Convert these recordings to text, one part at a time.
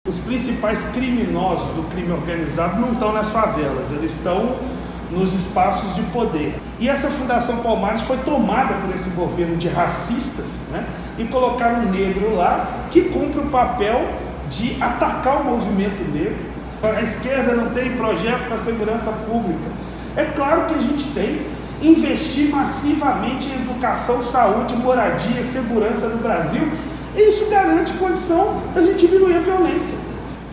Os principais criminosos do crime organizado não estão nas favelas, eles estão nos espaços de poder. E essa Fundação Palmares foi tomada por esse governo de racistas, né? E colocaram um negro lá que cumpre o papel de atacar o movimento negro. A esquerda não tem projeto para segurança pública. É claro que a gente tem. Investir massivamente em educação, saúde, moradia, segurança no Brasil, e isso garante condição da gente diminuir a violência.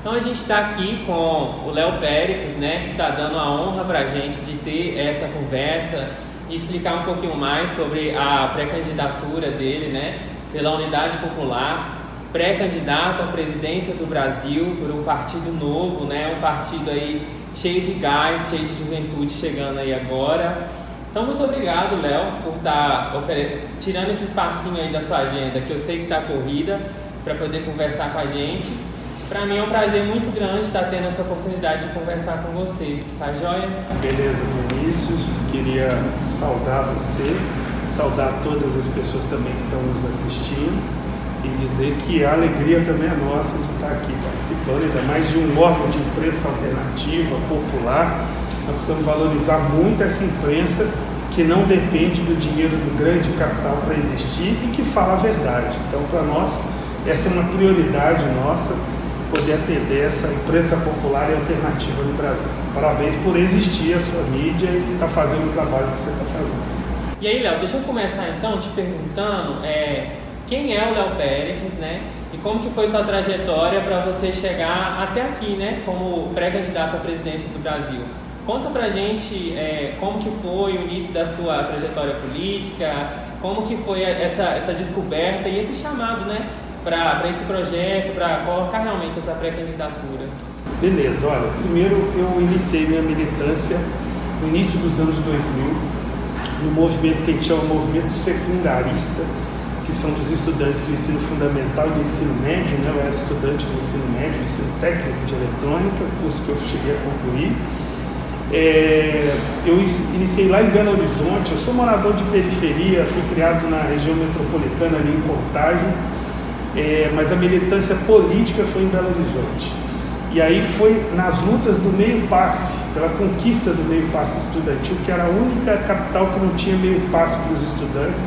Então a gente está aqui com o Léo Péricles, né, que está dando a honra para a gente de ter essa conversa e explicar um pouquinho mais sobre a pré-candidatura dele, né, pela Unidade Popular, pré-candidato à presidência do Brasil por um partido novo, né, um partido aí cheio de gás, cheio de juventude chegando aí agora. Então, muito obrigado, Léo, por estar tirando esse espacinho aí da sua agenda, que eu sei que está corrida, para poder conversar com a gente. Para mim é um prazer muito grande estar tendo essa oportunidade de conversar com você, tá joia? Beleza, Vinícius, queria saudar você, saudar todas as pessoas também que estão nos assistindo e dizer que a alegria também é nossa de estar aqui participando, ainda mais de um órgão de imprensa alternativa, popular. Nós precisamos valorizar muito essa imprensa que não depende do dinheiro do grande capital para existir e que fala a verdade. Então, para nós, essa é uma prioridade nossa, poder atender essa imprensa popular e alternativa no Brasil. Parabéns por existir a sua mídia e estar fazendo o trabalho que você está fazendo. E aí, Léo, deixa eu começar então te perguntando quem é o Léo Péricles, né? E como que foi sua trajetória para você chegar até aqui, né? Como pré-candidato à presidência do Brasil. Conta pra gente como que foi o início da sua trajetória política, como que foi essa descoberta e esse chamado, né, para esse projeto, para colocar realmente essa pré-candidatura. Beleza, olha, primeiro eu iniciei minha militância no início dos anos 2000, no movimento que a gente chama de movimento secundarista, que são dos estudantes do ensino fundamental e do ensino médio, né? Eu era estudante do ensino médio, do ensino técnico de eletrônica, curso que eu cheguei a concluir. Eu iniciei lá em Belo Horizonte, eu sou morador de periferia, fui criado na região metropolitana ali em Contagem, mas a militância política foi em Belo Horizonte. E aí foi nas lutas do meio passe, pela conquista do meio passe estudantil, que era a única capital que não tinha meio passe para os estudantes.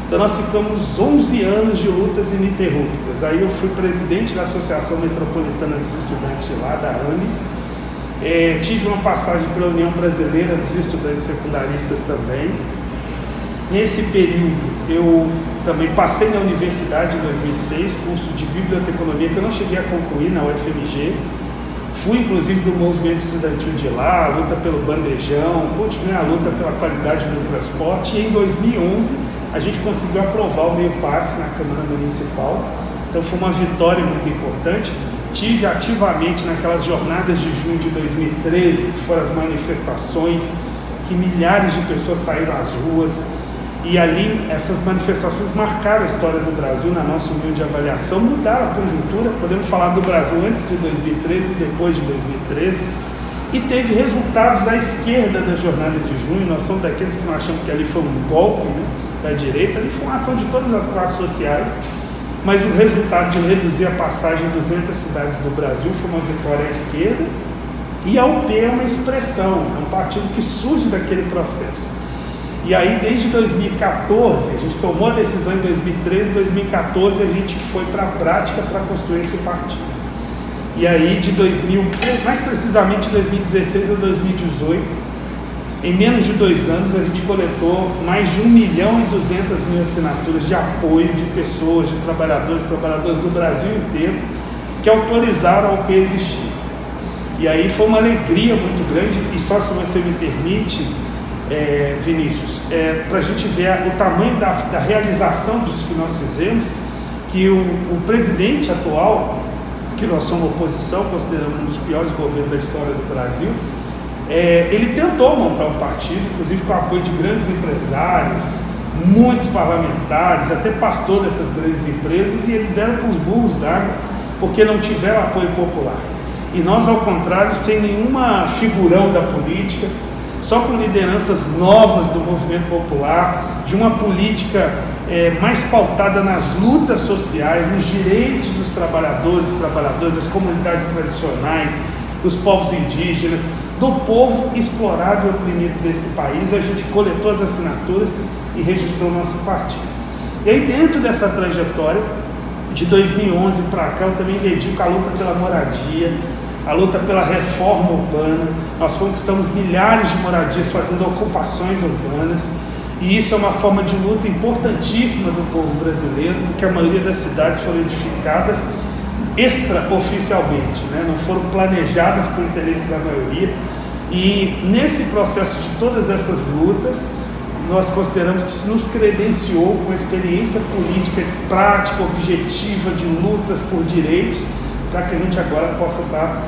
Então nós ficamos 11 anos de lutas ininterruptas. Aí eu fui presidente da Associação Metropolitana dos Estudantes lá, da ANES. Tive uma passagem pela União Brasileira dos Estudantes Secundaristas também. Nesse período eu também passei na universidade em 2006, curso de biblioteconomia que eu não cheguei a concluir na UFMG. Fui inclusive do movimento estudantil de lá, a luta pelo bandejão, continuei a luta pela qualidade do transporte e em 2011 a gente conseguiu aprovar o meio passe na Câmara Municipal. Então foi uma vitória muito importante. Tive ativamente naquelas jornadas de junho de 2013, que foram as manifestações, que milhares de pessoas saíram às ruas, e ali essas manifestações marcaram a história do Brasil, na nossa humilde avaliação, mudaram a conjuntura. Podemos falar do Brasil antes de 2013 e depois de 2013, e teve resultados à esquerda da jornada de junho. Nós somos daqueles que não achamos que ali foi um golpe, né, da direita, ali foi uma ação de todas as classes sociais. Mas o resultado de reduzir a passagem em 200 cidades do Brasil foi uma vitória à esquerda, e a UP é uma expressão, é um partido que surge daquele processo. E aí, desde 2014, a gente tomou a decisão em 2013, 2014 a gente foi para a prática para construir esse partido. E aí, mais precisamente de 2016 a 2018, em menos de 2 anos, a gente coletou mais de 1.200.000 assinaturas de apoio de pessoas, de trabalhadoras do Brasil inteiro, que autorizaram a UP existir. E aí foi uma alegria muito grande, e só se você me permite, Vinícius, para a gente ver o tamanho da realização disso que nós fizemos, que o presidente atual, que nós somos oposição, consideramos um dos piores governos da história do Brasil, ele tentou montar um partido, inclusive com o apoio de grandes empresários, muitos parlamentares, até pastor dessas grandes empresas, e eles deram com os burros d'água, porque não tiveram apoio popular. E nós, ao contrário, sem nenhuma figurão da política, só com lideranças novas do movimento popular, de uma política mais pautada nas lutas sociais, nos direitos dos trabalhadores e trabalhadoras, das comunidades tradicionais, dos povos indígenas, do povo explorado e oprimido desse país. A gente coletou as assinaturas e registrou o nosso partido. E aí, dentro dessa trajetória, de 2011 para cá, eu também dedico a luta pela moradia, a luta pela reforma urbana. Nós conquistamos milhares de moradias fazendo ocupações urbanas, e isso é uma forma de luta importantíssima do povo brasileiro, porque a maioria das cidades foram edificadas extraoficialmente, né? Não foram planejadas por interesse da maioria. E nesse processo de todas essas lutas, nós consideramos que isso nos credenciou com experiência política prática, objetiva, de lutas por direitos, para que a gente agora possa estar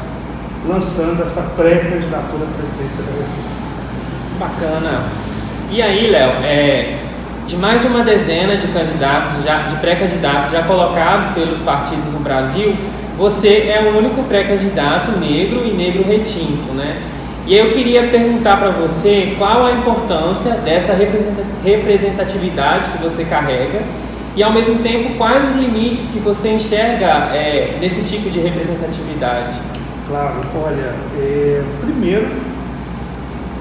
lançando essa pré-candidatura à presidência da República. Bacana. E aí, Léo, de mais de uma dezena de candidatos, de pré-candidatos já colocados pelos partidos no Brasil, você é o único pré-candidato negro e negro retinto, né? E eu queria perguntar para você qual a importância dessa representatividade que você carrega e, ao mesmo tempo, quais os limites que você enxerga nesse tipo de representatividade. Claro, olha, primeiro,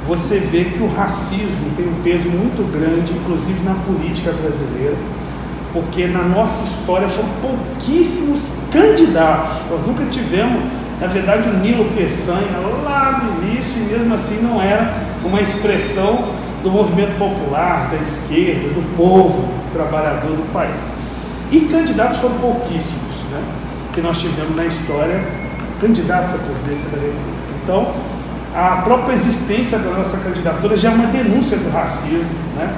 você vê que o racismo tem um peso muito grande, inclusive na política brasileira, porque na nossa história foram pouquíssimos candidatos. Nós nunca tivemos, na verdade, o Nilo Peçanha lá no início, e mesmo assim não era uma expressão do movimento popular, da esquerda, do povo trabalhador do país. E candidatos foram pouquíssimos, né, que nós tivemos na história, candidatos à presidência da República. Então, a própria existência da nossa candidatura já é uma denúncia do racismo, né,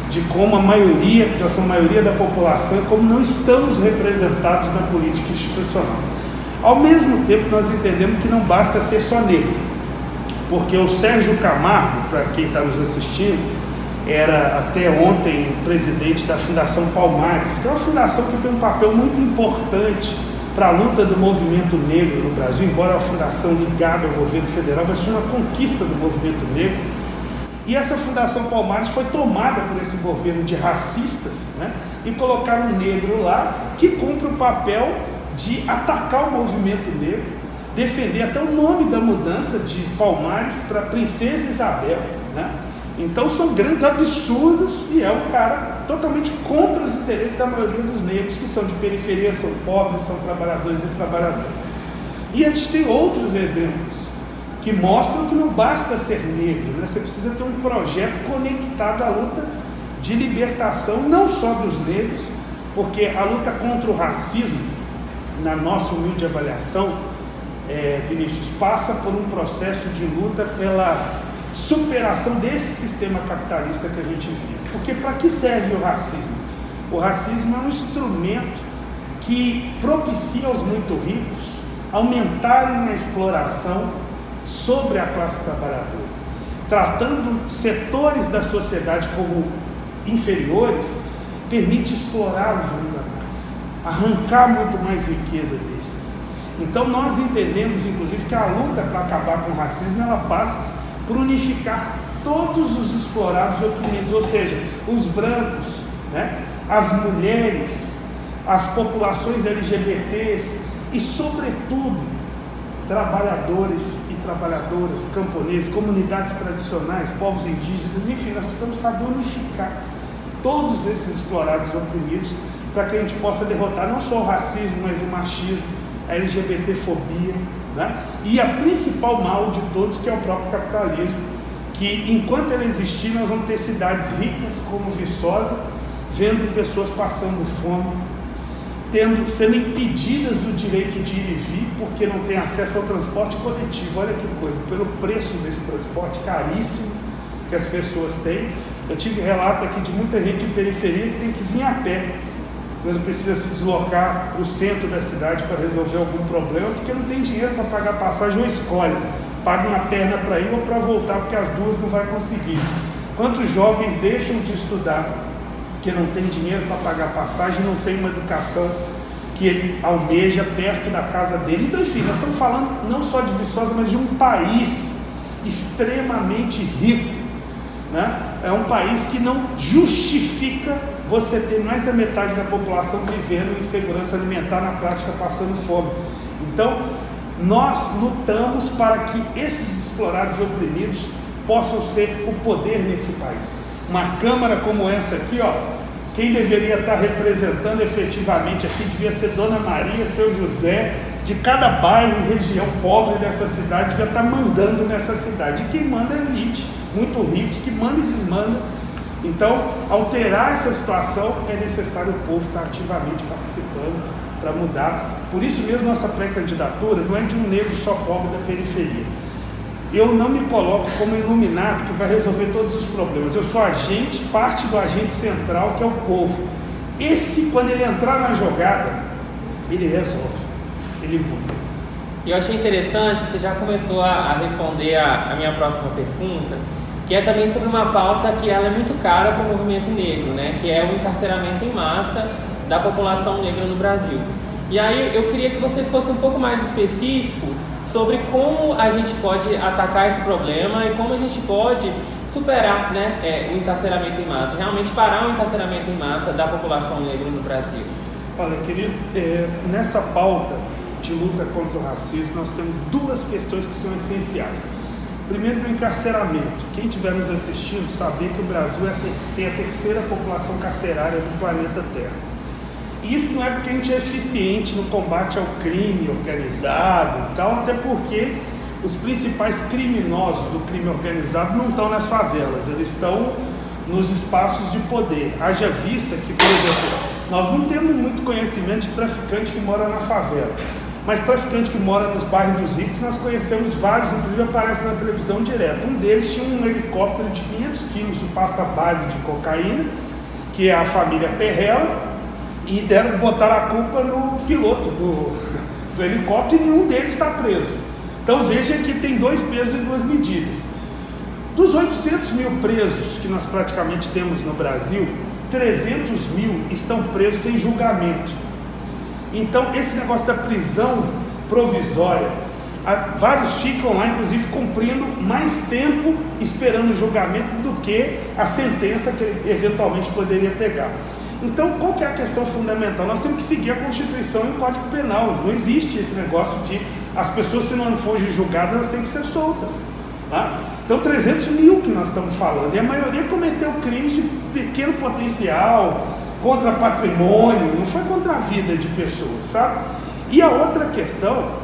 de como a maioria, que nós somos a maioria da população, como não estamos representados na política institucional. Ao mesmo tempo, nós entendemos que não basta ser só negro, porque o Sérgio Camargo, para quem está nos assistindo, era até ontem presidente da Fundação Palmares, que é uma fundação que tem um papel muito importante para a luta do movimento negro no Brasil, embora a fundação ligada ao governo federal, mas foi uma conquista do movimento negro. E essa Fundação Palmares foi tomada por esse governo de racistas, né, e colocaram um negro lá que cumpre o papel de atacar o movimento negro, defender até o nome da mudança de Palmares para Princesa Isabel, né? Então são grandes absurdos, e é um cara totalmente contra os interesses da maioria dos negros, que são de periferia, são pobres, são trabalhadores e trabalhadoras. E a gente tem outros exemplos que mostram que não basta ser negro, né? Você precisa ter um projeto conectado à luta de libertação, não só dos negros, porque a luta contra o racismo, na nossa humilde avaliação, Vinícius, passa por um processo de luta pela superação desse sistema capitalista que a gente vive. Porque para que serve o racismo? O racismo é um instrumento que propicia aos muito ricos aumentarem a exploração sobre a classe trabalhadora, tratando setores da sociedade como inferiores, permite explorá-los ainda mais, arrancar muito mais riqueza desses. Então nós entendemos, inclusive, que a luta para acabar com o racismo, ela passa por unificar todos os explorados e oprimidos, ou seja, os brancos, né, as mulheres, as populações LGBTs e, sobretudo, trabalhadores e trabalhadoras, camponeses, comunidades tradicionais, povos indígenas, enfim, nós precisamos saber unificar todos esses explorados e oprimidos para que a gente possa derrotar não só o racismo, mas o machismo, a LGBTfobia, né? E a principal mal de todos, que é o próprio capitalismo, que enquanto ele existir, nós vamos ter cidades ricas como Viçosa, vendo pessoas passando fome, sendo impedidas do direito de ir e vir, porque não tem acesso ao transporte coletivo. Olha que coisa, pelo preço desse transporte caríssimo que as pessoas têm. Eu tive relato aqui de muita gente de periferia que tem que vir a pé, não precisa se deslocar para o centro da cidade para resolver algum problema, porque não tem dinheiro para pagar passagem, ou escolhe, paga uma perna para ir ou para voltar, porque as duas não vai conseguir. Quantos jovens deixam de estudar porque não tem dinheiro para pagar passagem, não tem uma educação que ele almeja perto da casa dele? Então, enfim, nós estamos falando não só de Viçosa, mas de um país extremamente rico, né? É um país que não justifica você tem mais da metade da população vivendo em insegurança alimentar, na prática passando fome. Então, nós lutamos para que esses explorados e oprimidos possam ser o poder nesse país. Uma Câmara como essa aqui, ó, quem deveria estar representando efetivamente aqui devia ser Dona Maria, Seu José, de cada bairro e região pobre dessa cidade, devia estar mandando nessa cidade. E quem manda é a elite, muito ricos, que manda e desmanda. Então, alterar essa situação é necessário o povo estar ativamente participando para mudar. Por isso mesmo, nossa pré-candidatura não é de um negro só pobre da periferia. Eu não me coloco como iluminado que vai resolver todos os problemas. Eu sou agente, parte do agente central, que é o povo. Esse, quando ele entrar na jogada, ele resolve, ele muda. E eu achei interessante que você já começou a responder a minha próxima pergunta, que é também sobre uma pauta que ela é muito cara para o movimento negro, né? Que é o encarceramento em massa da população negra no Brasil. E aí eu queria que você fosse um pouco mais específico sobre como a gente pode atacar esse problema e como a gente pode superar, né, o encarceramento em massa, realmente parar o encarceramento em massa da população negra no Brasil. Olha, querido, nessa pauta de luta contra o racismo, nós temos duas questões que são essenciais. Primeiro, o encarceramento. Quem estiver nos assistindo saber que o Brasil tem a terceira população carcerária do planeta Terra. E isso não é porque a gente é eficiente no combate ao crime organizado e tal, até porque os principais criminosos do crime organizado não estão nas favelas, eles estão nos espaços de poder. Haja vista que, por exemplo, nós não temos muito conhecimento de traficante que mora na favela, mas traficante que mora nos bairros dos ricos, nós conhecemos vários, inclusive aparece na televisão direto. Um deles tinha um helicóptero de 500 quilos de pasta base de cocaína, que é a família Perrella, e botaram a culpa no piloto do helicóptero e nenhum deles está preso. Então veja que tem dois pesos e duas medidas. Dos 800 mil presos que nós praticamente temos no Brasil, 300 mil estão presos sem julgamento. Então esse negócio da prisão provisória, vários ficam lá inclusive cumprindo mais tempo esperando o julgamento do que a sentença que ele eventualmente poderia pegar. Então, qual que é a questão fundamental? Nós temos que seguir a Constituição e o Código Penal. Não existe esse negócio de as pessoas, se não forem julgadas, elas têm que ser soltas. Tá? Então, 300 mil que nós estamos falando. E a maioria cometeu crimes de pequeno potencial, contra patrimônio, não foi contra a vida de pessoas, sabe? E a outra questão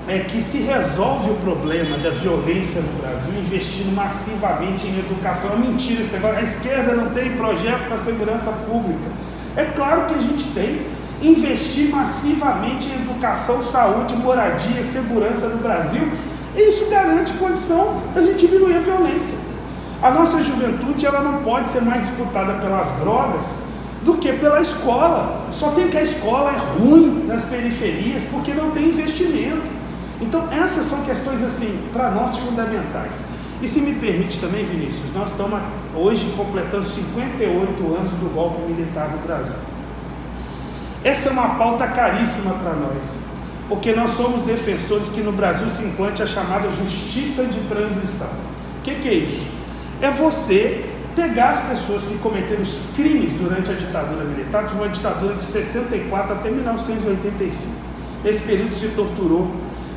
é que se resolve o problema da violência no Brasil investindo massivamente em educação. É mentira esse negócio, a esquerda não tem projeto para a segurança pública. É claro que a gente tem. Investir massivamente em educação, saúde, moradia, segurança no Brasil, e isso garante condição da gente diminuir a violência. A nossa juventude, ela não pode ser mais disputada pelas drogas do que pela escola. Só tem que a escola é ruim nas periferias porque não tem investimento. Então essas são questões assim, para nós fundamentais. E se me permite também, Vinícius, nós estamos hoje completando 58 anos do golpe militar no Brasil. Essa é uma pauta caríssima para nós, porque nós somos defensores que no Brasil se implante a chamada justiça de transição. O que é isso? É você pegar as pessoas que cometeram os crimes durante a ditadura militar, que foi uma ditadura de 64 até 1985. Nesse período se torturou,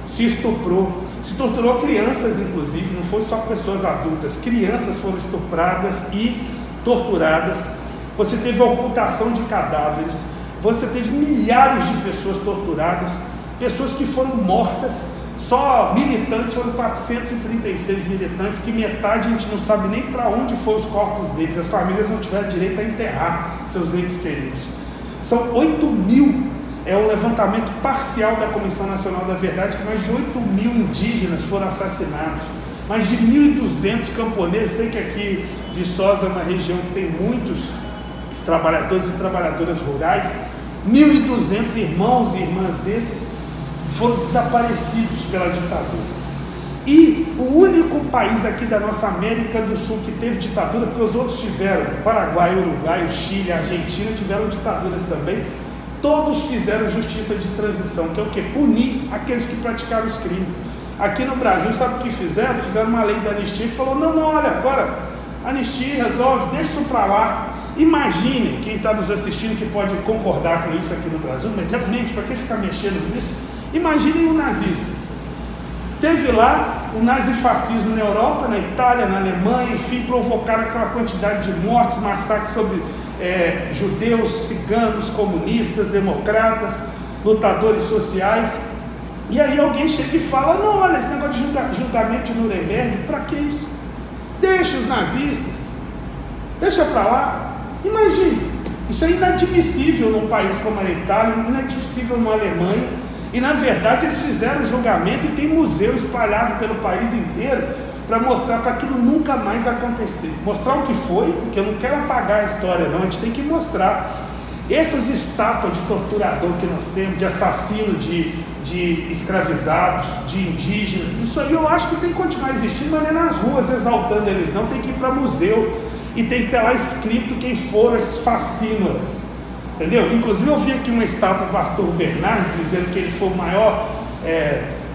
se estuprou, se torturou crianças inclusive, não foi só pessoas adultas, crianças foram estupradas e torturadas, você teve ocultação de cadáveres, você teve milhares de pessoas torturadas, pessoas que foram mortas, só militantes foram 436 militantes, que metade a gente não sabe nem para onde foram os corpos deles, as famílias não tiveram direito a enterrar seus entes queridos. São 8 mil. É um levantamento parcial da Comissão Nacional da Verdade, que mais de 8 mil indígenas foram assassinados, mais de 1.200 camponeses. Sei que aqui Viçosa, na região que tem muitos trabalhadores e trabalhadoras rurais, 1.200 irmãos e irmãs desses foram desaparecidos pela ditadura. E o único país aqui da nossa América do Sul que teve ditadura, porque os outros tiveram, Paraguai, Uruguai, o Chile, a Argentina tiveram ditaduras também, todos fizeram justiça de transição, que é o quê? Punir aqueles que praticaram os crimes. Aqui no Brasil, sabe o que fizeram? Fizeram uma lei da anistia que falou, não, olha, agora anistia, resolve, deixa isso para lá. Imagine, quem está nos assistindo que pode concordar com isso aqui no Brasil, mas realmente, para quem ficar mexendo nisso, imagine o nazismo. Teve lá o nazifascismo na Europa, na Itália, na Alemanha, enfim, provocaram aquela quantidade de mortes, massacres sobre judeus, ciganos, comunistas, democratas, lutadores sociais. E aí alguém chega e fala, não, olha, esse negócio de julgamento de Nuremberg, para que isso? Deixa os nazistas, deixa para lá. Imagine, isso é inadmissível num país como a Itália, inadmissível na Alemanha. E na verdade eles fizeram o julgamento e tem museu espalhado pelo país inteiro para mostrar para aquilo nunca mais acontecer. Mostrar o que foi, porque eu não quero apagar a história não, a gente tem que mostrar. Essas estátuas de torturador que nós temos, de assassino, de escravizados, de indígenas, isso aí eu acho que tem que continuar existindo, mas não é nas ruas exaltando eles não, tem que ir para museu e tem que ter lá escrito quem foram esses fascínoras. Entendeu? Inclusive eu vi aqui uma estátua do Arthur Bernardes dizendo que ele foi o maior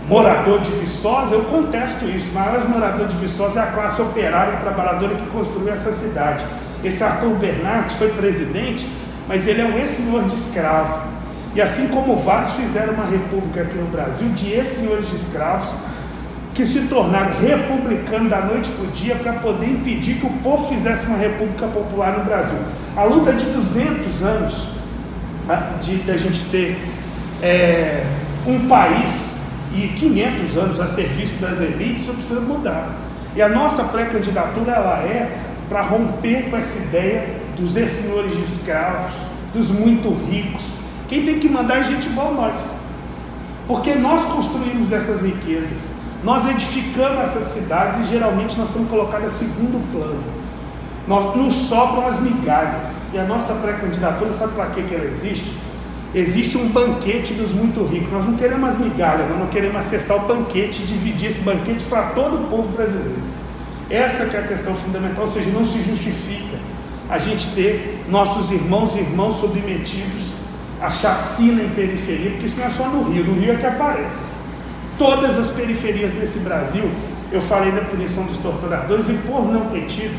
morador de Viçosa. Eu contesto isso. O maior morador de Viçosa é a classe operária e trabalhadora que construiu essa cidade. Esse Arthur Bernardes foi presidente, mas ele é um ex-senhor de escravo. E assim como vários fizeram uma república aqui no Brasil, de ex-senhores de escravos, que se tornaram republicanos da noite para o dia para poder impedir que o povo fizesse uma república popular no Brasil. A luta de 200 anos da gente ter um país e 500 anos a serviço das elites, isso precisa mudar. E a nossa pré-candidatura ela é para romper com essa ideia dos ex-senhores de escravos, dos muito ricos. Quem tem que mandar é gente igual nós, porque nós construímos essas riquezas. Nós edificamos essas cidades e geralmente nós estamos colocados a segundo plano. Nos sobram as migalhas. E a nossa pré-candidatura, sabe para que ela existe? Existe um banquete dos muito ricos. Nós não queremos as migalhas, nós não queremos acessar o banquete e dividir esse banquete para todo o povo brasileiro. Essa que é a questão fundamental, ou seja, não se justifica a gente ter nossos irmãos e irmãs submetidos à chacina em periferia, porque isso não é só no Rio é que aparece. Todas as periferias desse Brasil, eu falei da punição dos torturadores, e por não ter tido,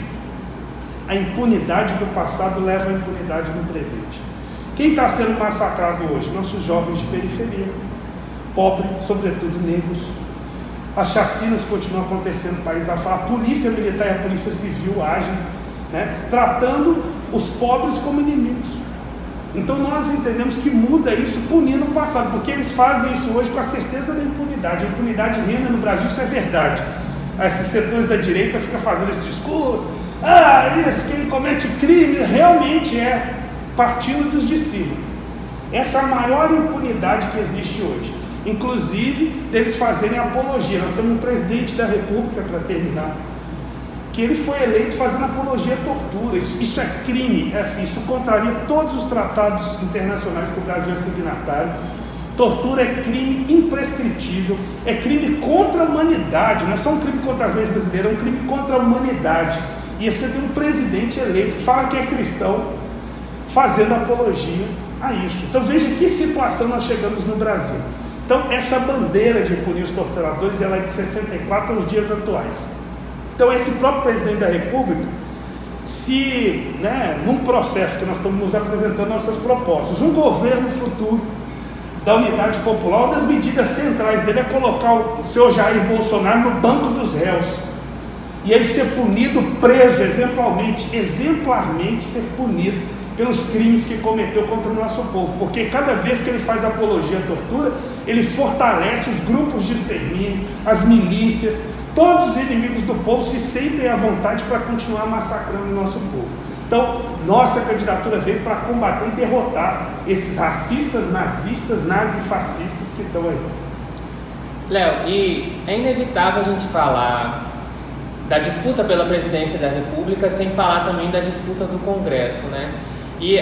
a impunidade do passado leva à impunidade no presente. Quem está sendo massacrado hoje? Nossos jovens de periferia, pobres, sobretudo negros. As chacinas continuam acontecendo no país afora. A polícia militar e a polícia civil agem, né, tratando os pobres como inimigos. Então nós entendemos que muda isso punindo o passado, porque eles fazem isso hoje com a certeza da impunidade. A impunidade reina no Brasil, isso é verdade. Esses setores da direita ficam fazendo esse discurso, isso, quem comete crime, realmente é partindo dos de cima. Essa é a maior impunidade que existe hoje, inclusive deles fazerem apologia. Nós temos um presidente da República, para terminar, que ele foi eleito fazendo apologia à tortura. Isso é crime, isso contraria todos os tratados internacionais que o Brasil é signatário. Tortura é crime imprescritível, é crime contra a humanidade, não é só um crime contra as leis brasileiras, é um crime contra a humanidade. E você tem um presidente eleito que fala que é cristão, fazendo apologia a isso. Então veja que situação nós chegamos no Brasil. Então essa bandeira de punir os torturadores, ela é de 64 aos dias atuais. Então esse próprio presidente da República, se, num processo que nós estamos nos apresentando nossas propostas, um governo futuro da Unidade Popular, uma das medidas centrais dele é colocar o senhor Jair Bolsonaro no banco dos réus, e ele ser punido, preso exemplarmente ser punido pelos crimes que cometeu contra o nosso povo, porque cada vez que ele faz apologia à tortura, ele fortalece os grupos de extermínio, as milícias. Todos os inimigos do povo se sentem à vontade para continuar massacrando o nosso povo. Então, nossa candidatura veio para combater e derrotar esses racistas, nazistas, nazifascistas que estão aí. Léo, e é inevitável a gente falar da disputa pela presidência da República sem falar também da disputa do Congresso, né? E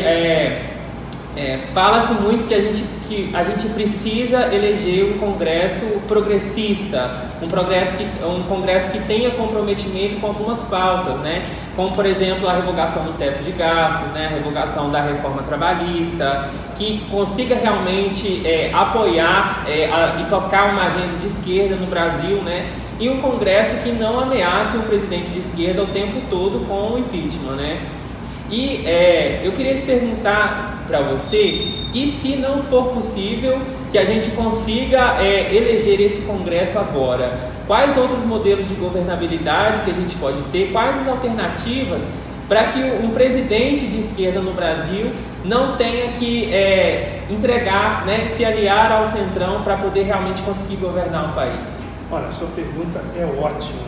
fala-se muito que a gente precisa eleger um Congresso progressista, um Congresso que tenha comprometimento com algumas pautas, né? Como, por exemplo, a revogação do teto de gastos, né? A revogação da reforma trabalhista, que consiga realmente apoiar e tocar uma agenda de esquerda no Brasil, né? E um Congresso que não ameace um presidente de esquerda o tempo todo com o impeachment, né? E eu queria perguntar para você, e se não for possível que a gente consiga eleger esse Congresso agora, quais outros modelos de governabilidade que a gente pode ter, quais as alternativas para que um presidente de esquerda no Brasil não tenha que entregar, né, se aliar ao centrão para poder realmente conseguir governar o país? Olha, a sua pergunta é ótima,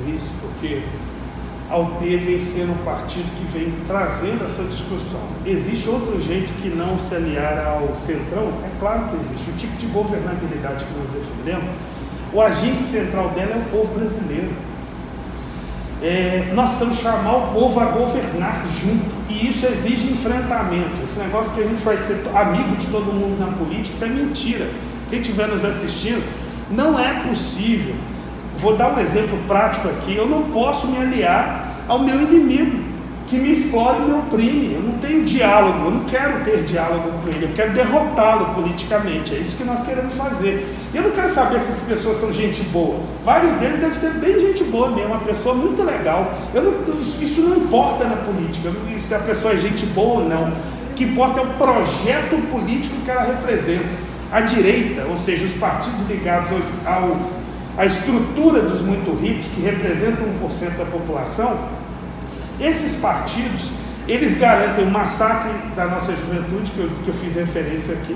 Vinícius, porque a UP vem sendo um partido que vem trazendo essa discussão. Existe outro jeito que não se aliar ao centrão? É claro que existe. O tipo de governabilidade que nós defendemos, o agente central dela é o povo brasileiro. Nós precisamos chamar o povo a governar junto, e isso exige enfrentamento. Esse negócio que a gente vai ser amigo de todo mundo na política, isso é mentira. Quem estiver nos assistindo, não é possível. Vou dar um exemplo prático aqui. Eu não posso me aliar ao meu inimigo, que me explora e me oprime. Eu não tenho diálogo, eu não quero ter diálogo com ele, eu quero derrotá-lo politicamente. É isso que nós queremos fazer. Eu não quero saber se essas pessoas são gente boa. Vários deles devem ser bem gente boa mesmo, uma pessoa muito legal. Isso não importa na política, se a pessoa é gente boa ou não. O que importa é o projeto político que ela representa. A direita, ou seja, os partidos ligados à estrutura dos muito ricos, que representam 1% da população, esses partidos, eles garantem o massacre da nossa juventude, que eu fiz referência aqui,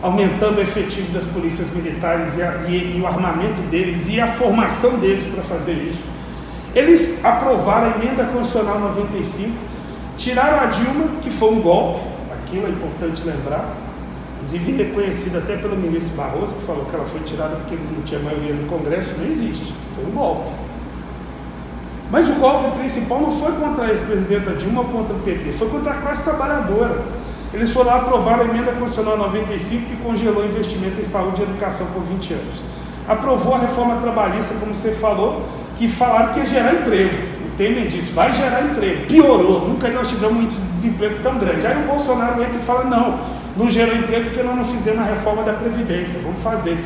aumentando o efetivo das polícias militares e o armamento deles e a formação deles para fazer isso. Eles aprovaram a emenda constitucional 95, tiraram a Dilma, que foi um golpe, aquilo é importante lembrar, inclusive reconhecido até pelo ministro Barroso, que falou que ela foi tirada porque não tinha maioria no Congresso. Não existe, foi um golpe. Mas o golpe principal não foi contra a ex-presidenta Dilma ou contra o PT, foi contra a classe trabalhadora. Eles foram lá aprovar a emenda constitucional 95, que congelou o investimento em saúde e educação por 20 anos. Aprovou a reforma trabalhista, como você falou, que falaram que ia gerar emprego. O Temer disse, vai gerar emprego. Piorou, nunca nós tivemos um índice de desemprego tão grande. Aí o Bolsonaro entra e fala, não gerou emprego porque nós não fizemos a reforma da Previdência, vamos fazer.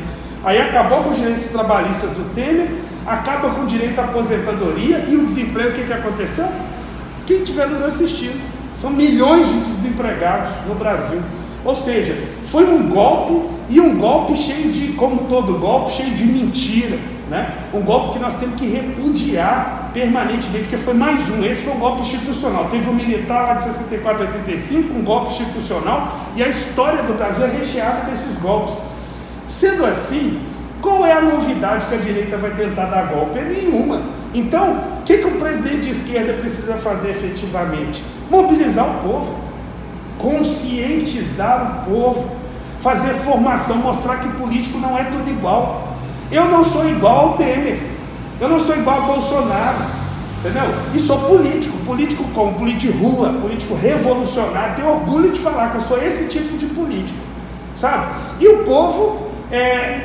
Aí acabou com os direitos trabalhistas do Temer, acaba com o direito à aposentadoria e o desemprego. O que aconteceu? Quem estiver nos assistindo, são milhões de desempregados no Brasil. Ou seja, foi um golpe, e um golpe cheio de, como todo golpe, cheio de mentira, né? Um golpe que nós temos que repudiar permanentemente, porque foi mais um. Esse foi um golpe institucional. Teve um militar lá de 64 a 85, um golpe institucional, e a história do Brasil é recheada desses golpes. Sendo assim, qual é a novidade que a direita vai tentar dar golpe? É nenhuma. Então, o que o presidente de esquerda precisa fazer efetivamente? Mobilizar o povo, conscientizar o povo, fazer formação, mostrar que político não é tudo igual. Eu não sou igual ao Temer, eu não sou igual ao Bolsonaro, entendeu? E sou político, político como? Político de rua, político revolucionário. Tenho orgulho de falar que eu sou esse tipo de político, sabe? E o povo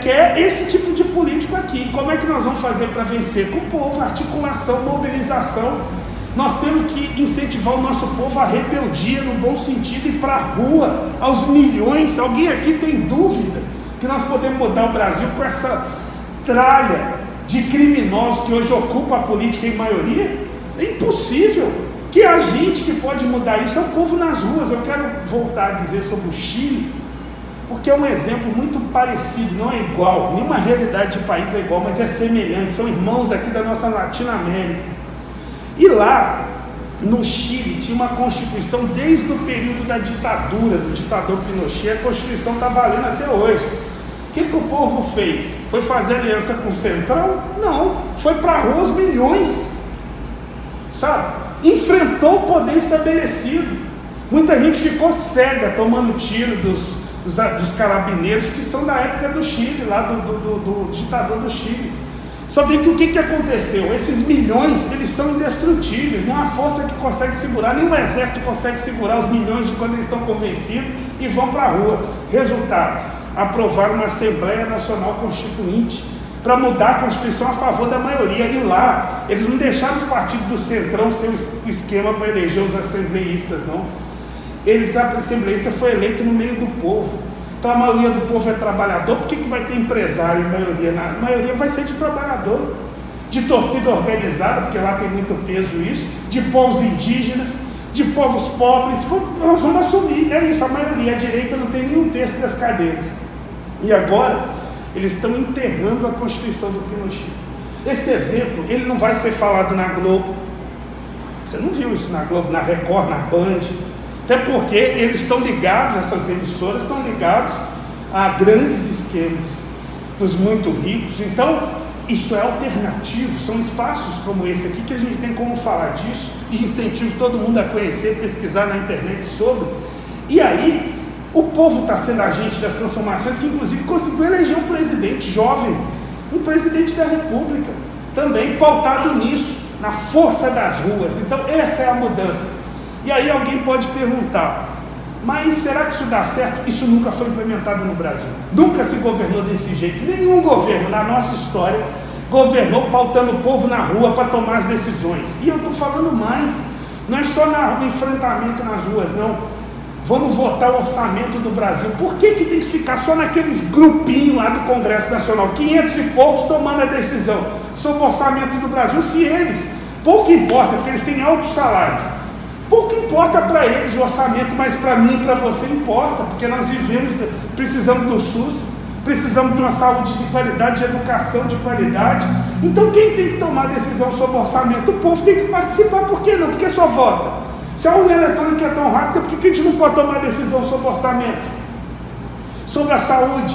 quer esse tipo de político aqui. Como é que nós vamos fazer para vencer? Com o povo, articulação, mobilização. Nós temos que incentivar o nosso povo à rebeldia, no bom sentido, ir para a rua, aos milhões. Alguém aqui tem dúvida que nós podemos mudar o Brasil com essa tralha de criminosos que hoje ocupa a política em maioria? É impossível. Que a gente que pode mudar isso é o povo nas ruas. Eu quero voltar a dizer sobre o Chile, porque é um exemplo muito parecido, não é igual, nenhuma realidade de país é igual, mas é semelhante, são irmãos aqui da nossa Latinoamérica. E lá, no Chile, tinha uma constituição desde o período da ditadura, do ditador Pinochet. A constituição está valendo até hoje. O que o povo fez? Foi fazer aliança com o Centrão? Não, foi para a rua os milhões, sabe? Enfrentou o poder estabelecido. Muita gente ficou cega tomando tiro dos carabineiros, que são da época do Chile, lá do ditador do Chile. Só que o que aconteceu? Esses milhões, eles são indestrutíveis, não há força que consegue segurar, nenhum exército consegue segurar os milhões de quando eles estão convencidos e vão para a rua. Resultado, aprovaram uma Assembleia Nacional Constituinte para mudar a Constituição a favor da maioria. E lá, eles não deixaram os partidos do Centrão ser o esquema para eleger os assembleístas, não. A assembleísta foi eleita no meio do povo. Então a maioria do povo é trabalhador. Por que vai ter empresário em maioria? A maioria vai ser de trabalhador, de torcida organizada, porque lá tem muito peso isso, de povos indígenas, de povos pobres, nós vamos assumir, é isso, a maioria, a direita não tem nenhum terço das cadeiras. E agora, eles estão enterrando a Constituição do Pinochet. Esse exemplo, ele não vai ser falado na Globo. Você não viu isso na Globo, na Record, na Band. Até porque eles estão ligados, essas emissoras estão ligados a grandes esquemas dos muito ricos. Então, isso é alternativo, são espaços como esse aqui que a gente tem como falar disso e incentivo todo mundo a conhecer, pesquisar na internet sobre. E aí, o povo está sendo agente das transformações, que inclusive conseguiu eleger um presidente jovem, um presidente da República, também pautado nisso, na força das ruas. Então essa é a mudança. E aí alguém pode perguntar, mas será que isso dá certo? Isso nunca foi implementado no Brasil, nunca se governou desse jeito. Nenhum governo na nossa história governou pautando o povo na rua para tomar as decisões. E eu estou falando mais, não é só no enfrentamento nas ruas, não. Vamos votar o orçamento do Brasil. Por que tem que ficar só naqueles grupinhos lá do Congresso Nacional, 500 e poucos tomando a decisão sobre o orçamento do Brasil, se eles, pouco importa, porque eles têm altos salários, pouco importa para eles o orçamento, mas para mim e para você importa, porque nós precisamos do SUS, precisamos de uma saúde de qualidade, de educação de qualidade. Então quem tem que tomar a decisão sobre o orçamento? O povo tem que participar. Por que não? Porque só vota. Se a urna eletrônica é tão rápida, por que a gente não pode tomar decisão sobre o orçamento? Sobre a saúde,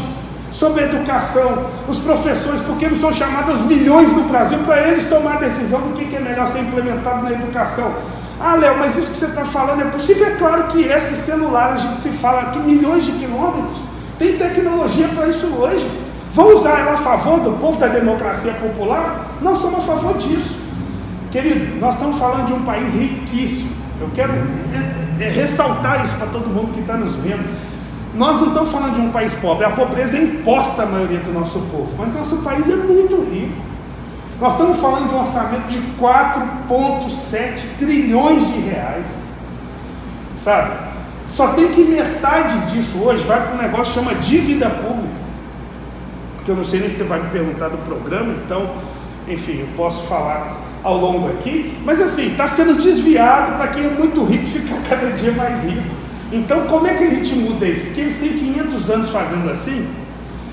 sobre a educação, os professores, porque eles são chamados aos milhões no Brasil para eles tomar a decisão do que é melhor ser implementado na educação. Ah, Léo, mas isso que você está falando é possível? É claro que esse celular, a gente se fala aqui milhões de quilômetros, tem tecnologia para isso hoje. Vão usar ela a favor do povo, da democracia popular? Nós somos a favor disso. Querido, nós estamos falando de um país riquíssimo. Eu quero ressaltar isso para todo mundo que está nos vendo. Nós não estamos falando de um país pobre, a pobreza é imposta à maioria do nosso povo, mas nosso país é muito rico. Nós estamos falando de um orçamento de 4,7 trilhões de reais, sabe? Só tem que metade disso hoje vai para um negócio que chama dívida pública, porque eu não sei nem se você vai me perguntar do programa, então, enfim, eu posso falar ao longo aqui, mas assim, está sendo desviado para quem é muito rico ficar cada dia mais rico. Então como é que a gente muda isso? Porque eles têm 500 anos fazendo assim,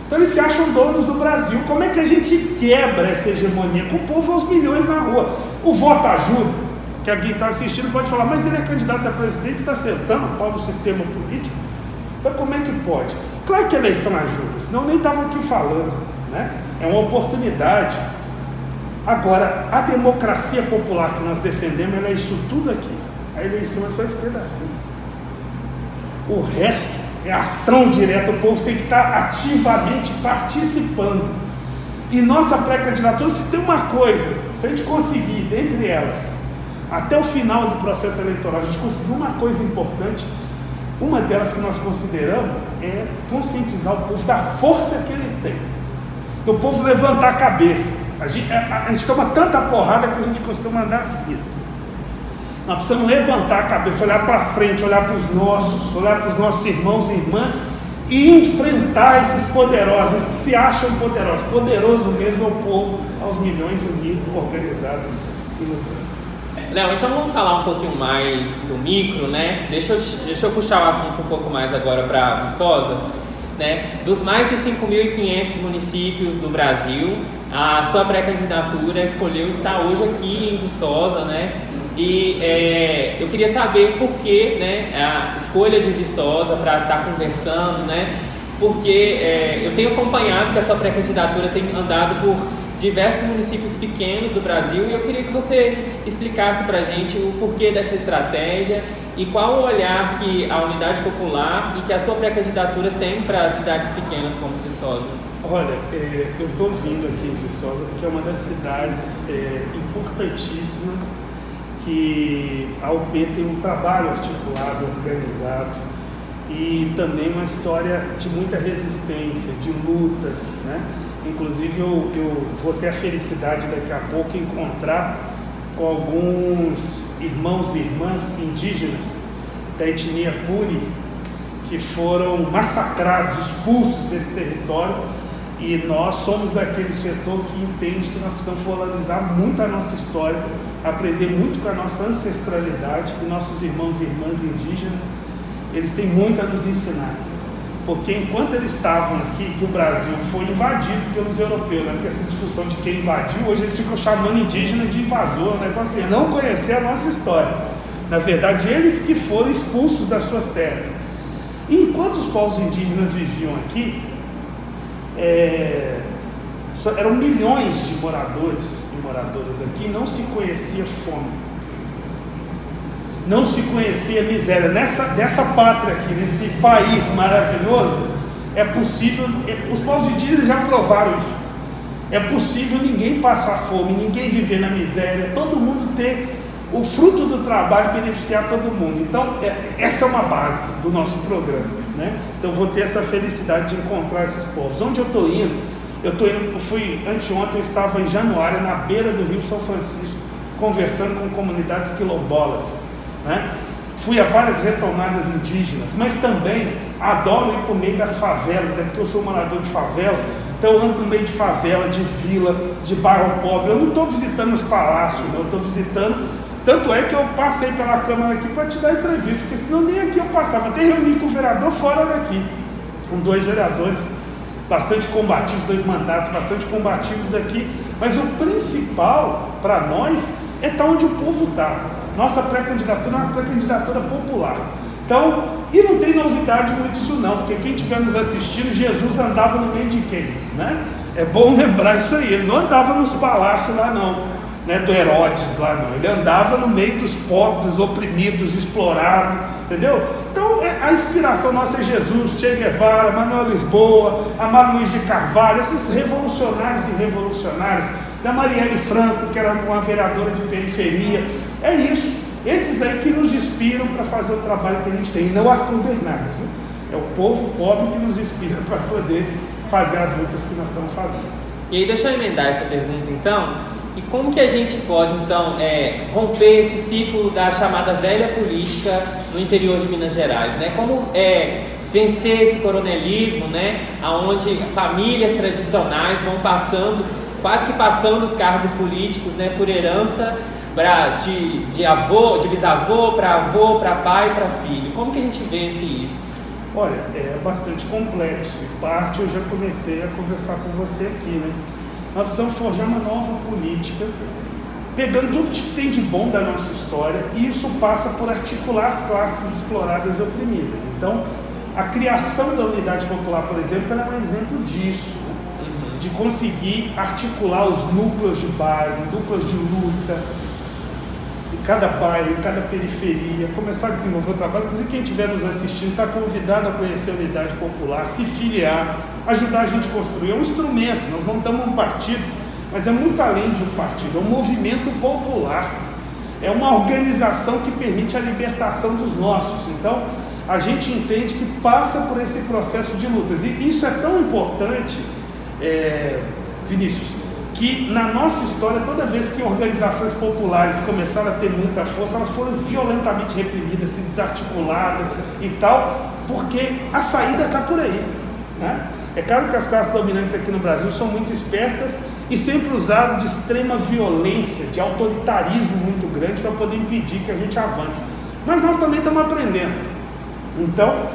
então eles se acham donos do Brasil. Como é que a gente quebra essa hegemonia com o povo aos milhões na rua? O voto ajuda, que alguém está assistindo pode falar, mas ele é candidato a presidente e está sentando o pau do sistema político, então como é que pode? Claro que a eleição ajuda, senão eu nem estava aqui falando, né? É uma oportunidade. Agora, a democracia popular que nós defendemos, ela é isso tudo aqui. A eleição é só esse pedacinho. O resto é ação direta, o povo tem que estar ativamente participando. E nossa pré-candidatura, se tem uma coisa, se a gente conseguir, dentre elas, até o final do processo eleitoral, a gente conseguir uma coisa importante, uma delas que nós consideramos é conscientizar o povo da força que ele tem. Do povo levantar a cabeça. A gente toma tanta porrada que a gente costuma andar assim. Nós precisamos levantar a cabeça, olhar para frente, olhar para os nossos irmãos e irmãs e enfrentar esses poderosos, que se acham poderosos. Poderoso mesmo é o povo, aos milhões unido, organizado e lutando. Léo, então vamos falar um pouquinho mais do micro, né? Deixa eu puxar o assunto um pouco mais agora para Viçosa. Né? Dos mais de 5.500 municípios do Brasil, a sua pré-candidatura escolheu estar hoje aqui em Viçosa, né? E eu queria saber por que, né, a escolha de Viçosa para estar conversando, né? Porque eu tenho acompanhado que a sua pré-candidatura tem andado por diversos municípios pequenos do Brasil e eu queria que você explicasse para a gente o porquê dessa estratégia e qual o olhar que a Unidade Popular e que a sua pré-candidatura tem para cidades pequenas como Viçosa. Olha, eu estou vindo aqui em Viçosa porque é uma das cidades importantíssimas que a UP tem um trabalho articulado, organizado e também uma história de muita resistência, de lutas, né? Inclusive eu vou ter a felicidade daqui a pouco encontrar com alguns irmãos e irmãs indígenas da etnia Puri que foram massacrados, expulsos desse território E nós somos daquele setor que entende que nós precisamos valorizar muito a nossa história, aprender muito com a nossa ancestralidade, e nossos irmãos e irmãs indígenas, eles têm muito a nos ensinar. Porque enquanto eles estavam aqui, que o Brasil foi invadido pelos europeus, né? Porque essa discussão de quem invadiu, hoje eles ficam chamando indígena de invasor, né? Então, assim, não conhecer a nossa história. Na verdade, eles que foram expulsos das suas terras. E enquanto os povos indígenas viviam aqui, eram milhões de moradores e moradoras aqui, não se conhecia fome, não se conhecia miséria. Nessa pátria aqui, nesse país maravilhoso, é possível, os povos indígenas já provaram isso, é possível ninguém passar fome, ninguém viver na miséria, todo mundo ter o fruto do trabalho, beneficiar todo mundo. Então, essa é uma base do nosso programa, né? Então, eu vou ter essa felicidade de encontrar esses povos. Onde eu estou indo? Eu fui, anteontem, eu estava em Januária, na beira do Rio São Francisco, conversando com comunidades quilombolas, né? Fui a várias retomadas indígenas, mas também adoro ir para o meio das favelas, né? Porque eu sou morador de favela, então eu ando no meio de favela, de vila, de bairro pobre. Eu não estou visitando os palácios, eu estou visitando. Tanto é que eu passei pela Câmara aqui para te dar entrevista, porque senão nem aqui eu passava. Até reuni com o vereador fora daqui, com 2 vereadores bastante combativos, 2 mandatos bastante combativos daqui. Mas o principal para nós é estar onde o povo está. Nossa pré-candidatura é uma pré-candidatura popular. Então, e não tem novidade muito isso não, porque quem estiver nos assistindo, Jesus andava no meio de quem, né? É bom lembrar isso aí, ele não andava nos palácios lá não, né, do Herodes lá não, ele andava no meio dos pobres, dos oprimidos, explorados, entendeu? Então, a inspiração nossa é Jesus, Che Guevara, Manuel Lisboa, Amaro Luiz de Carvalho, esses revolucionários e revolucionárias, da Marielle Franco, que era uma vereadora de periferia, é isso. Esses aí que nos inspiram para fazer o trabalho que a gente tem, e não o Arthur Bernardes, viu? É o povo pobre que nos inspira para poder fazer as lutas que nós estamos fazendo. E aí, deixa eu emendar essa pergunta então, e como que a gente pode então romper esse ciclo da chamada velha política no interior de Minas Gerais, né? Como vencer esse coronelismo, né? Onde famílias tradicionais vão passando, quase que passando os cargos políticos, né? Por herança, de bisavô para avô, para pai, para filho. Como que a gente vence isso? Olha, é bastante complexo. Em parte eu já comecei a conversar com você aqui, né? Nós precisamos forjar uma nova política, pegando tudo que tem de bom da nossa história, e isso passa por articular as classes exploradas e oprimidas. Então, a criação da unidade popular, por exemplo, ela é um exemplo disso, né? De conseguir articular os núcleos de base, núcleos de luta, em cada bairro, em cada periferia, começar a desenvolver o trabalho. Inclusive, quem estiver nos assistindo está convidado a conhecer a unidade popular, se filiar, ajudar a gente a construir. É um instrumento, nós não estamos um partido, mas é muito além de um partido, é um movimento popular, é uma organização que permite a libertação dos nossos. Então, a gente entende que passa por esse processo de lutas, e isso é tão importante, Vinícius, que na nossa história, toda vez que organizações populares começaram a ter muita força, elas foram violentamente reprimidas, se desarticuladas e tal, porque a saída está por aí, né? É claro que as classes dominantes aqui no Brasil são muito espertas e sempre usaram de extrema violência, de autoritarismo muito grande para poder impedir que a gente avance. Mas nós também estamos aprendendo. Então,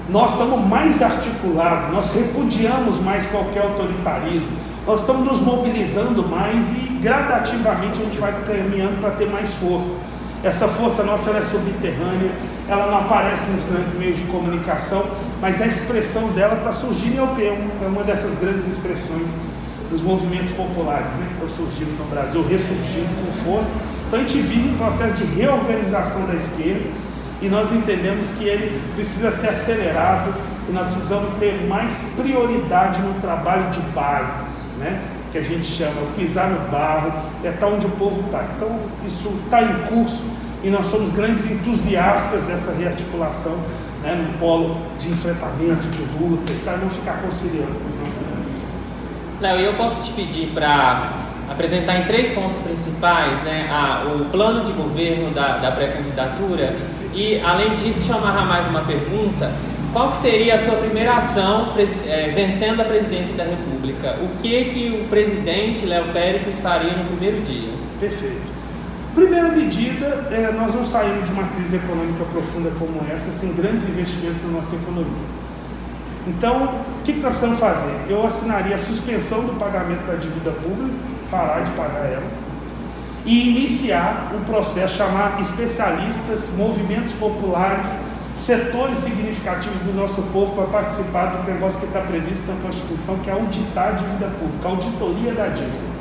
nós estamos mais articulados, nós repudiamos mais qualquer autoritarismo, nós estamos nos mobilizando mais e gradativamente a gente vai caminhando para ter mais força. Essa força nossa ela é subterrânea, ela não aparece nos grandes meios de comunicação, mas a expressão dela está surgindo, é uma dessas grandes expressões dos movimentos populares, né, que estão surgindo no Brasil, ressurgindo com força. Então a gente vive um processo de reorganização da esquerda, e nós entendemos que ele precisa ser acelerado, e nós precisamos ter mais prioridade no trabalho de base, né? Que a gente chama o pisar no barro, é estar onde o povo está. Então isso está em curso, e nós somos grandes entusiastas dessa rearticulação, né? Num polo de enfrentamento, de luta, para não ficar conciliando com os nossos amigos. Léo, eu posso te pedir para apresentar em 3 pontos principais, né, o plano de governo da pré-candidatura, e além disso te amarrar mais uma pergunta: qual que seria a sua primeira ação vencendo a presidência da República? O que o presidente Léo Péricles faria no primeiro dia? Perfeito. Primeira medida, nós não saímos de uma crise econômica profunda como essa sem grandes investimentos na nossa economia. Então, o que nós precisamos fazer? Eu assinaria a suspensão do pagamento da dívida pública, parar de pagar ela, e iniciar um processo, chamar especialistas, movimentos populares, setores significativos do nosso povo para participar do negócio que está previsto na Constituição, que é auditar a dívida pública, a auditoria da dívida.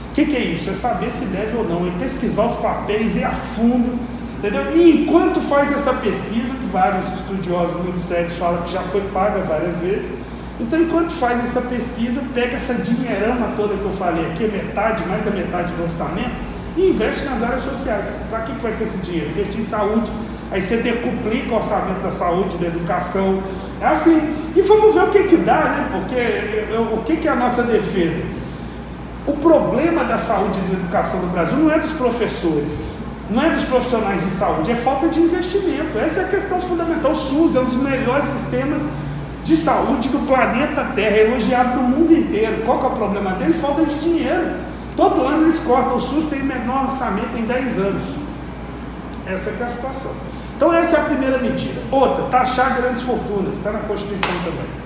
O que é isso? É saber se deve ou não, é pesquisar os papéis, ir a fundo, entendeu? E enquanto faz essa pesquisa, que vários estudiosos muito sérios falam que já foi paga várias vezes, então enquanto faz essa pesquisa, pega essa dinheirama toda que eu falei aqui, metade, mais da metade do orçamento, e investe nas áreas sociais. Para que vai ser esse dinheiro? Investir em saúde, aí você decuplica o orçamento da saúde, da educação, é assim. E vamos ver o que dá, né? Porque o que é a nossa defesa? O problema da saúde e da educação no Brasil não é dos professores, não é dos profissionais de saúde, é falta de investimento. Essa é a questão fundamental. O SUS é um dos melhores sistemas de saúde do planeta Terra, é elogiado no mundo inteiro. Qual que é o problema dele? Falta de dinheiro. Todo ano eles cortam. O SUS tem o menor orçamento em 10 anos. Essa é a situação. Então essa é a primeira medida. Outra, taxar grandes fortunas, está na Constituição também.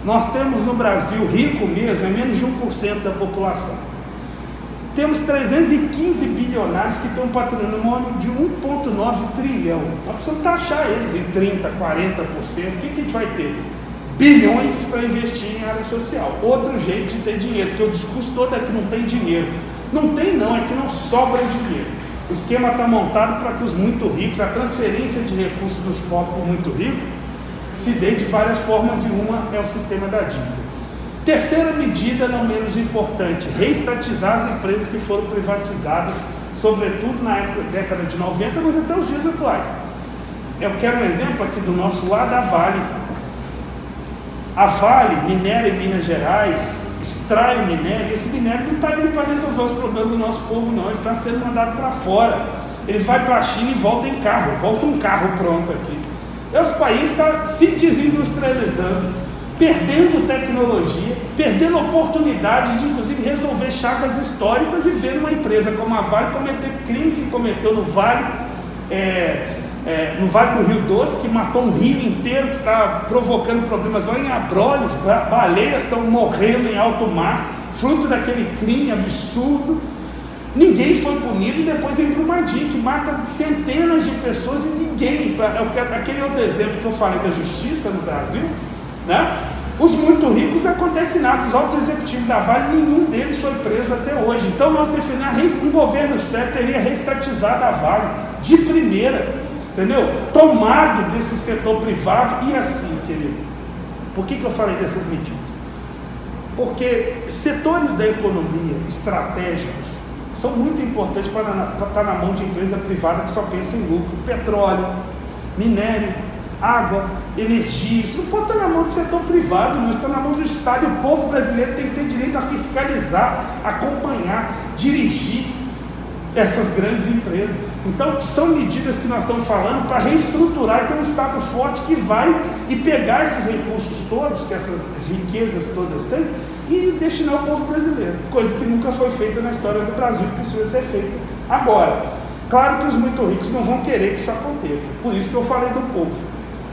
Nós temos no Brasil, rico mesmo, é menos de 1% da população. Temos 315 bilionários que têm um patrimônio de 1,9 trilhão. Nós precisamos taxar eles em 30%, 40%. O que a gente vai ter? Bilhões para investir em área social. Outro jeito de ter dinheiro, porque o discurso todo é que não tem dinheiro. Não tem não, é que não sobra dinheiro. O esquema está montado para que os muito ricos, a transferência de recursos dos pobres para o muito rico, se dê de várias formas, e uma é o sistema da dívida. Terceira medida, não menos importante, reestatizar as empresas que foram privatizadas, sobretudo na década de 90, mas até os dias atuais. Eu quero um exemplo aqui do nosso lado, a Vale. A Vale minera em Minas Gerais, extrai o minério, e esse minério não está indo para resolver os problemas do nosso povo não, ele está sendo mandado para fora. Ele vai para a China e volta em carro, volta um carro pronto aqui. E os países estão se desindustrializando, perdendo tecnologia, perdendo oportunidade de inclusive resolver chagas históricas, e ver uma empresa como a Vale cometer crime que cometeu no Vale do Rio Doce, que matou um rio inteiro, que está provocando problemas lá em Abrolhos, baleias estão morrendo em alto mar, fruto daquele crime absurdo. Ninguém foi punido, e depois entra o Brumadinho, que mata centenas de pessoas e ninguém. Aquele outro exemplo que eu falei da justiça no Brasil, né? Os muito ricos acontece nada, os altos executivos da Vale, nenhum deles foi preso até hoje. Então nós defendemos, um governo certo teria reestatizado a Vale de primeira, entendeu? Tomado desse setor privado. E assim, querido, por que eu falei dessas medidas? Porque setores da economia estratégicos são muito importantes para estar na mão de empresa privada que só pensa em lucro. Petróleo, minério, água, energia, isso não pode estar na mão do setor privado, não está na mão do Estado. E o povo brasileiro tem que ter direito a fiscalizar, acompanhar, dirigir essas grandes empresas. Então são medidas que nós estamos falando para reestruturar e ter um Estado forte que vai e pegar esses recursos todos, que essas riquezas todas têm, e destinar ao povo brasileiro, coisa que nunca foi feita na história do Brasil, que precisa ser feita agora. Claro que os muito ricos não vão querer que isso aconteça, por isso que eu falei do povo,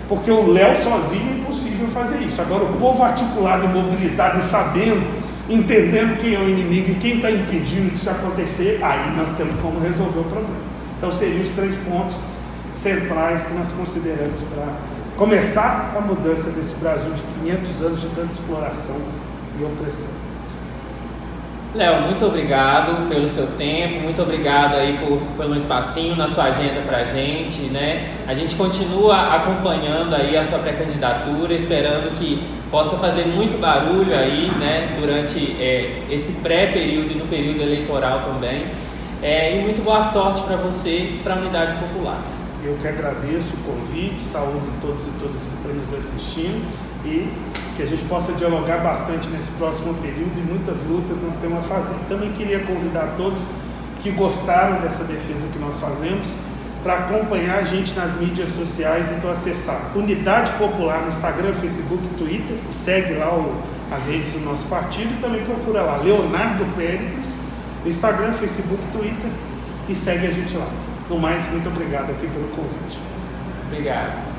porque o Léo sozinho é impossível fazer isso. Agora o povo articulado, mobilizado e sabendo, entendendo quem é o inimigo e quem está impedindo disso acontecer, aí nós temos como resolver o problema. Então seriam os 3 pontos centrais que nós consideramos para começar a mudança desse Brasil de 500 anos de tanta exploração e opressão. Léo, muito obrigado pelo seu tempo, muito obrigado aí pelo espacinho na sua agenda para a gente, né? A gente continua acompanhando aí a sua pré-candidatura, esperando que possa fazer muito barulho aí, né? Durante esse pré-período e no período eleitoral também. E muito boa sorte para você e para a Unidade Popular. Eu que agradeço o convite, saúdo todos e todas que estão nos assistindo, e que a gente possa dialogar bastante nesse próximo período, e muitas lutas nós temos a fazer. Também queria convidar todos que gostaram dessa defesa que nós fazemos para acompanhar a gente nas mídias sociais. Então acessar Unidade Popular no Instagram, Facebook, Twitter, e segue lá as redes do nosso partido, e também procura lá Leonardo Péricles no Instagram, Facebook, Twitter, e segue a gente lá. No mais, muito obrigado aqui pelo convite. Obrigado.